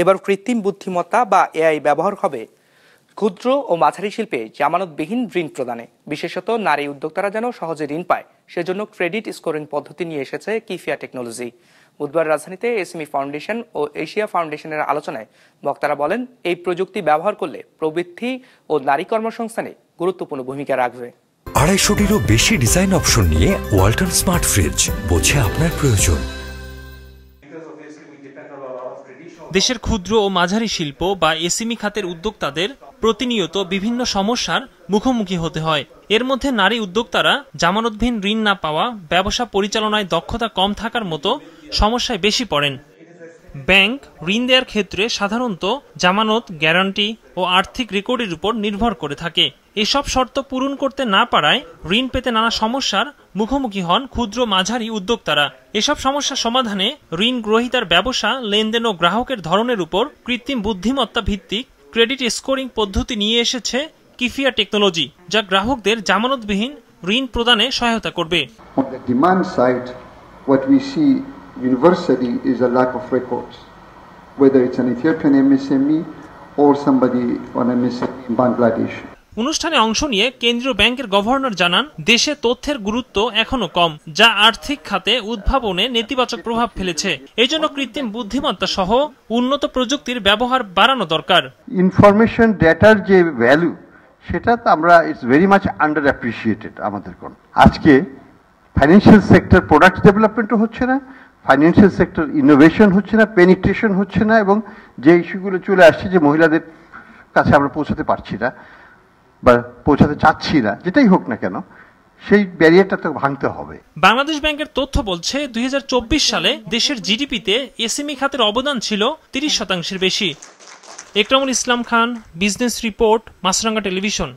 এবার কৃত্রিম বুদ্ধিমত্তা বা এআই ব্যবহার হবে ক্ষুদ্র ও মাঝারি শিল্পে জামানতবিহীন ঋণ প্রদানে। বিশেষত নারী উদ্যোক্তারা যেন সহজে ঋণ পায় সেজন্য ক্রেডিট স্কোরিং পদ্ধতি নিয়ে এসেছে কিফিয়া টেকনোলজি। বুধবার রাজধানীতে এসএমই ফাউন্ডেশন ও এশিয়া ফাউন্ডেশনের আলোচনায় বক্তারা বলেন, এই প্রযুক্তি ব্যবহার করলে প্রবৃদ্ধি ও নারী কর্মসংস্থানে গুরুত্বপূর্ণ ভূমিকা রাখবে। 250-টিরও বেশি ডিজাইন অপশন নিয়ে ওয়ালটন স্মার্ট ফ্রিজ, বোঝে আপনার প্রয়োজন। দেশের ক্ষুদ্র ও মাঝারি শিল্প বা এসএমই খাতের উদ্যোক্তাদের প্রতিনিয়ত বিভিন্ন সমস্যার মুখোমুখি হতে হয়। এর মধ্যে নারী উদ্যোক্তারা জামানতবিহীন ঋণ না পাওয়া, ব্যবসা পরিচালনায় দক্ষতা কম থাকার মতো সমস্যায় বেশি পড়েন। ব্যাংক ঋণ দেওয়ার ক্ষেত্রে সাধারণত জামানত, গ্যারান্টি ও আর্থিক রেকর্ডের উপর নির্ভর করে থাকে। এসব শর্ত পূরণ করতে না পারায় ঋণ পেতে নানা সমস্যার মুখোমুখি হন ক্ষুদ্র মাঝারি উদ্যোক্তারা। এসব সমস্যা সমাধানে ঋণ গ্রহীতার ব্যবসা, লেনদেন ও গ্রাহকের ধরনের উপর কৃত্রিম বুদ্ধিমত্তা ভিত্তিক ক্রেডিট স্কোরিং পদ্ধতি নিয়ে এসেছে কিফিয়া টেকনোলজি, যা গ্রাহকদের জামানতবিহীন ঋণ প্রদানে সহায়তা করবে। Universally is a lack of records, whether it's an Ethiopian MSME or somebody on MSME in Bangladesh. অনুষ্ঠানে অংশ নিয়ে কেন্দ্রীয় ব্যাংকের গভর্নর জানান, দেশে তথ্যের গুরুত্ব এখনো কম, যা আর্থিক খাতে উদ্ভাবনে নেতিবাচক প্রভাব ফেলেছে। এজন্য কৃত্রিম বুদ্ধিমত্তা সহ উন্নত প্রযুক্তির ব্যবহার বাড়ানো দরকার। ইনফরমেশন ডেটার যে ভ্যালু, সেটা তো আমরা it's very much under appreciated আমাদের কোন। আজকে ফাইন্যান্সিয়াল সেক্টর প্রোডাক্ট ডেভেলপমেন্টও হচ্ছে না, ফাইন্যান্সিয়াল সেক্টর ইনোভেশন হচ্ছে না, পেনিট্রেশন হচ্ছে না, এবং যে ইস্যুগুলো চলে আসছে যে মহিলাদের কাছে আমরা পৌঁছাতে পারছি না বা পৌঁছাতে চাচ্ছি না, যেটাই হোক না কেন, সেই ব্যারিয়ারটা তো ভাঙতে হবে। বাংলাদেশ ব্যাংকের তথ্য বলছে 2024 সালে দেশের জিডিপিতে এসএমই খাতের অবদান ছিল 30% বেশি। একরামুল ইসলাম খান, বিজনেস রিপোর্ট, মাছরাঙ্গা টেলিভিশন।